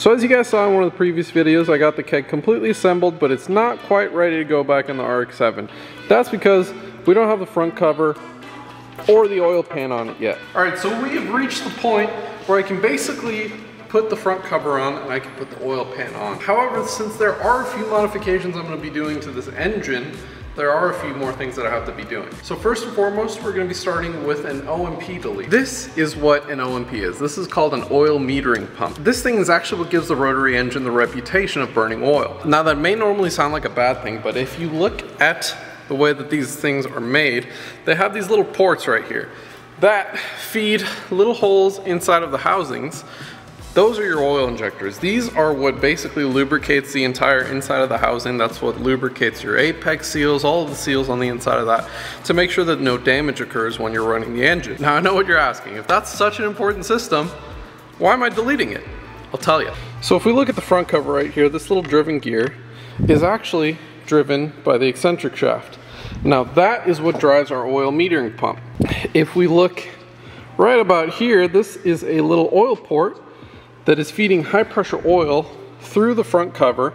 So as you guys saw in one of the previous videos, I got the keg completely assembled, but it's not quite ready to go back in the Rx7. That's because we don't have the front cover or the oil pan on it yet. Alright, so we have reached the point where I can basically put the front cover on and I can put the oil pan on. However, since there are a few modifications I'm going to be doing to this engine, there are a few more things that I have to be doing. So first and foremost, we're going to be starting with an OMP delete. This is what an OMP is. This is called an oil metering pump. This thing is actually what gives the rotary engine the reputation of burning oil. Now that may normally sound like a bad thing, but if you look at the way that these things are made, they have these little ports right here that feed little holes inside of the housings. Those are your oil injectors. These are what basically lubricates the entire inside of the housing. That's what lubricates your apex seals, all of the seals on the inside of that, to make sure that no damage occurs when you're running the engine. Now I know what you're asking. If that's such an important system, why am I deleting it? I'll tell you. So if we look at the front cover right here, this little driven gear is actually driven by the eccentric shaft. Now that is what drives our oil metering pump. If we look right about here, this is a little oil port that is feeding high pressure oil through the front cover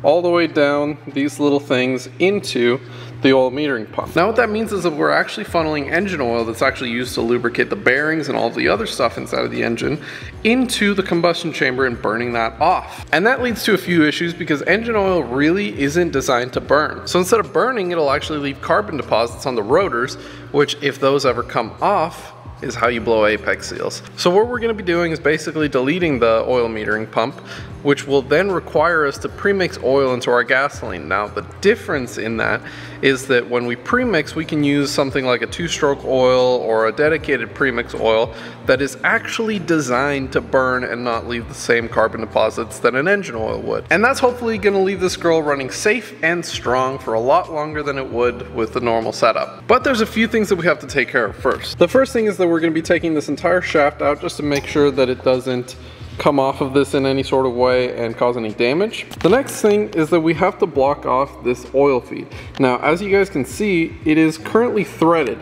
all the way down these little things into the oil metering pump. Now what that means is that we're actually funneling engine oil that's actually used to lubricate the bearings and all the other stuff inside of the engine into the combustion chamber and burning that off. And that leads to a few issues because engine oil really isn't designed to burn. So instead of burning, it'll actually leave carbon deposits on the rotors, which if those ever come off, is how you blow apex seals. So what we're going to be doing is basically deleting the oil metering pump, which will then require us to premix oil into our gasoline. Now the difference in that is that when we premix, we can use something like a 2-stroke oil or a dedicated premix oil that is actually designed to burn and not leave the same carbon deposits that an engine oil would. And that's hopefully going to leave this girl running safe and strong for a lot longer than it would with the normal setup. But there's a few things that we have to take care of first. The first thing is that we're going to be taking this entire shaft out just to make sure that it doesn't come off of this in any sort of way and cause any damage. The next thing is that we have to block off this oil feed. Now, as you guys can see, it is currently threaded,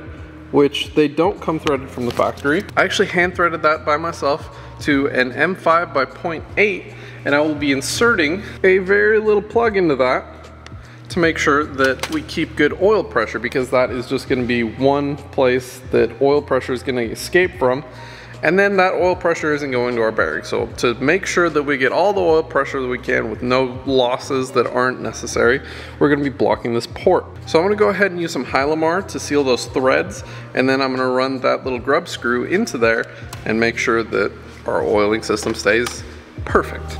which they don't come threaded from the factory. I actually hand threaded that by myself to an M5 by 0.8, and I will be inserting a very little plug into that to make sure that we keep good oil pressure, because that is just going to be one place that oil pressure is going to escape from, and then that oil pressure isn't going to our bearing. So to make sure that we get all the oil pressure that we can with no losses that aren't necessary, we're going to be blocking this port. So I'm going to go ahead and use some Hylamar to seal those threads, and then I'm going to run that little grub screw into there and make sure that our oiling system stays perfect.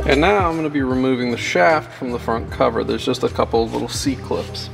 And now I'm going to be removing the shaft from the front cover. There's just a couple of little C-clips.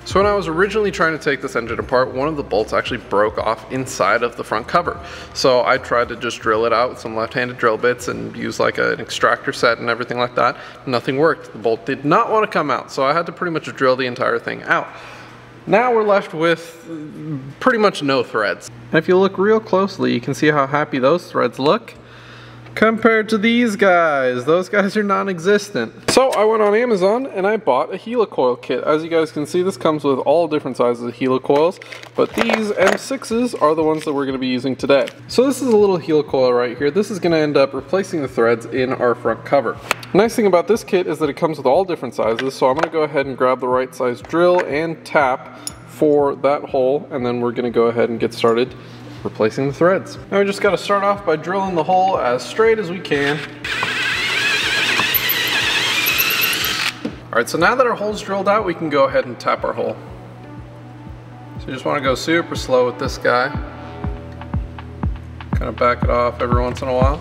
So when I was originally trying to take this engine apart, one of the bolts actually broke off inside of the front cover. So I tried to just drill it out with some left-handed drill bits and use like an extractor set and everything like that. Nothing worked. The bolt did not want to come out, so I had to pretty much drill the entire thing out. Now we're left with pretty much no threads. And if you look real closely, you can see how happy those threads look compared to these guys. Those guys are non-existent. So I went on Amazon and I bought a Helicoil kit. As you guys can see, this comes with all different sizes of helicoils, but these M6s are the ones that we're going to be using today. So this is a little helicoil right here. This is going to end up replacing the threads in our front cover. Nice thing about this kit is that it comes with all different sizes, so I'm going to go ahead and grab the right size drill and tap for that hole, and then we're going to go ahead and get started replacing the threads. Now we just got to start off by drilling the hole as straight as we can. Alright, so now that our hole's drilled out, we can go ahead and tap our hole. So you just want to go super slow with this guy. Kind of back it off every once in a while.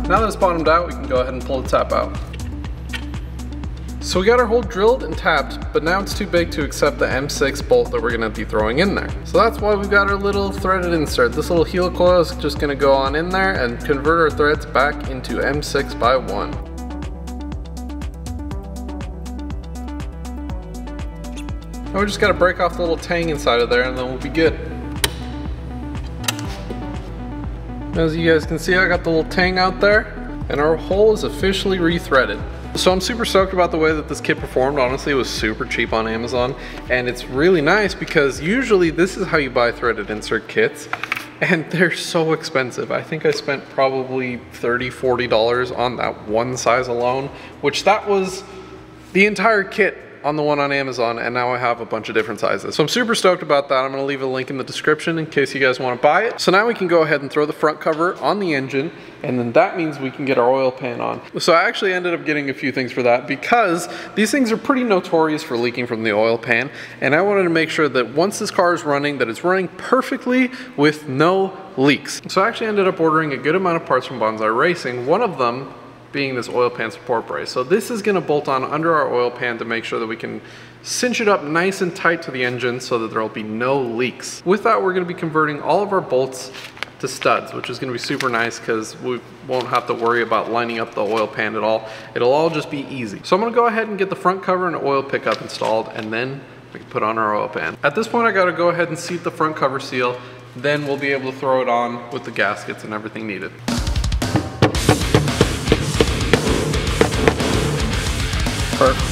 Now that it's bottomed out, we can go ahead and pull the tap out. So we got our hole drilled and tapped, but now it's too big to accept the M6 bolt that we're gonna be throwing in there. So that's why we've got our little threaded insert. This little helicoil is just gonna go on in there and convert our threads back into M6x1. Now we just gotta break off the little tang inside of there and then we'll be good. As you guys can see, I got the little tang out there and our hole is officially rethreaded. So I'm super stoked about the way that this kit performed. Honestly, it was super cheap on Amazon, and it's really nice because usually this is how you buy threaded insert kits, and they're so expensive. I think I spent probably $30, $40 on that one size alone, which that was the entire kit on the one on Amazon, and now I have a bunch of different sizes. So I'm super stoked about that. I'm gonna leave a link in the description in case you guys wanna buy it. So now we can go ahead and throw the front cover on the engine, and then that means we can get our oil pan on. So I actually ended up getting a few things for that because these things are pretty notorious for leaking from the oil pan, and I wanted to make sure that once this car is running, that it's running perfectly with no leaks. So I actually ended up ordering a good amount of parts from Bonsai Racing, one of them being this oil pan support brace. So this is gonna bolt on under our oil pan to make sure that we can cinch it up nice and tight to the engine so that there'll be no leaks. With that, we're gonna be converting all of our bolts to studs, which is gonna be super nice because we won't have to worry about lining up the oil pan at all. It'll all just be easy. So I'm gonna go ahead and get the front cover and oil pickup installed, and then we can put on our oil pan. At this point, I gotta go ahead and seat the front cover seal, then we'll be able to throw it on with the gaskets and everything needed. Perfect.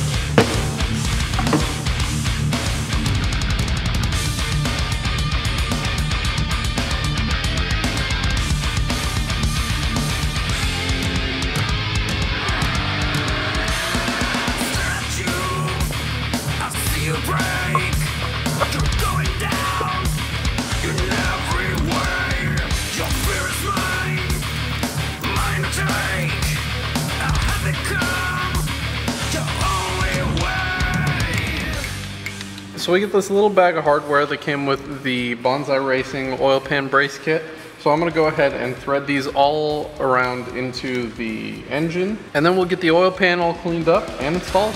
So we get this little bag of hardware that came with the Bonsai Racing oil pan brace kit. So I'm gonna go ahead and thread these all around into the engine, and then we'll get the oil pan all cleaned up and installed.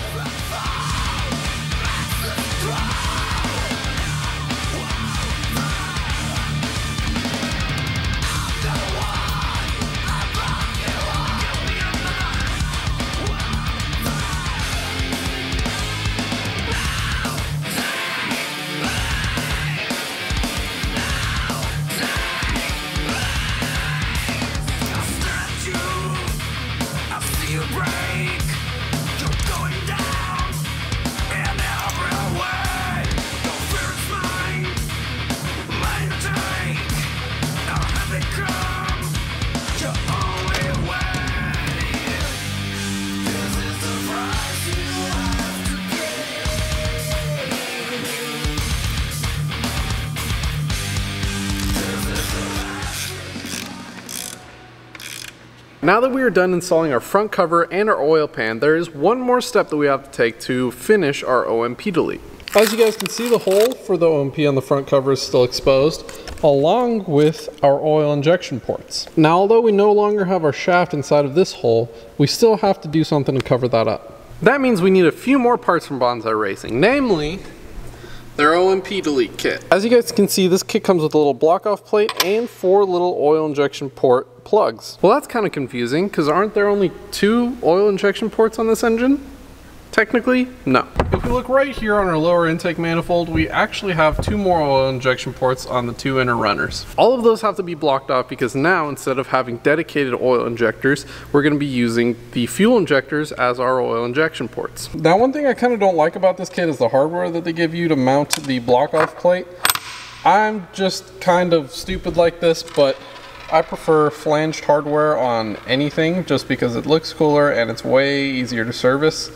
Now that we are done installing our front cover and our oil pan, there is one more step that we have to take to finish our OMP delete. As you guys can see, the hole for the OMP on the front cover is still exposed, along with our oil injection ports. Now, although we no longer have our shaft inside of this hole, we still have to do something to cover that up. That means we need a few more parts from Bonsai Racing, namely their OMP Delete Kit. As you guys can see, this kit comes with a little block-off plate and 4 little oil injection port plugs. Well, that's kind of confusing, because aren't there only 2 oil injection ports on this engine? Technically, no. If we look right here on our lower intake manifold, we actually have 2 more oil injection ports on the 2 inner runners. All of those have to be blocked off because now, instead of having dedicated oil injectors, we're going to be using the fuel injectors as our oil injection ports. Now, one thing I kind of don't like about this kit is the hardware that they give you to mount the block-off plate. I'm just kind of stupid like this, but I prefer flanged hardware on anything just because it looks cooler and it's way easier to service.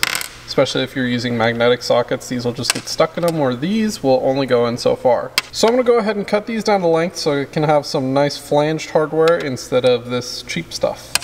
Especially if you're using magnetic sockets, these will just get stuck in them, where these will only go in so far. So I'm going to go ahead and cut these down to length so it can have some nice flanged hardware instead of this cheap stuff.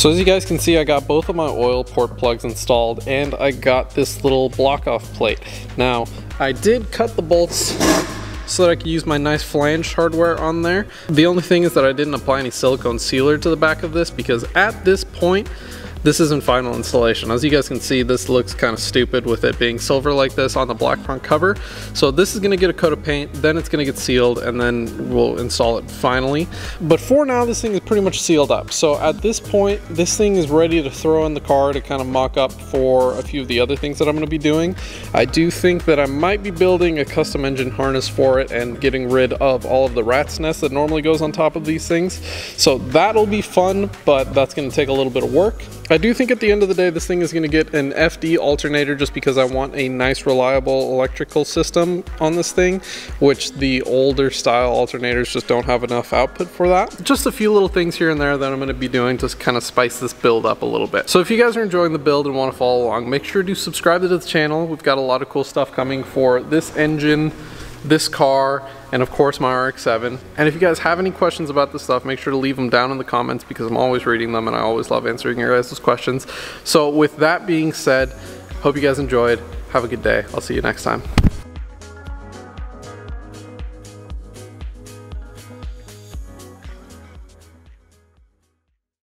So as you guys can see, I got both of my oil port plugs installed, and I got this little block off plate. Now, I did cut the bolts so that I could use my nice flanged hardware on there. The only thing is that I didn't apply any silicone sealer to the back of this, because at this point, this isn't final installation. As you guys can see, this looks kind of stupid with it being silver like this on the black front cover. So this is gonna get a coat of paint, then it's gonna get sealed, and then we'll install it finally. But for now, this thing is pretty much sealed up. So at this point, this thing is ready to throw in the car to kind of mock up for a few of the other things that I'm gonna be doing. I do think that I might be building a custom engine harness for it and getting rid of all of the rat's nest that normally goes on top of these things. So that'll be fun, but that's gonna take a little bit of work. I do think at the end of the day, this thing is going to get an FD alternator just because I want a nice, reliable electrical system on this thing, which the older style alternators just don't have enough output for that. Just a few little things here and there that I'm going to be doing to kind of spice this build up a little bit. So if you guys are enjoying the build and want to follow along, make sure to subscribe to the channel. We've got a lot of cool stuff coming for this engine, this car, and of course my Rx7. And if you guys have any questions about this stuff, make sure to leave them down in the comments, because I'm always reading them and I always love answering your guys' questions. So with that being said, hope you guys enjoyed. Have a good day. I'll see you next time.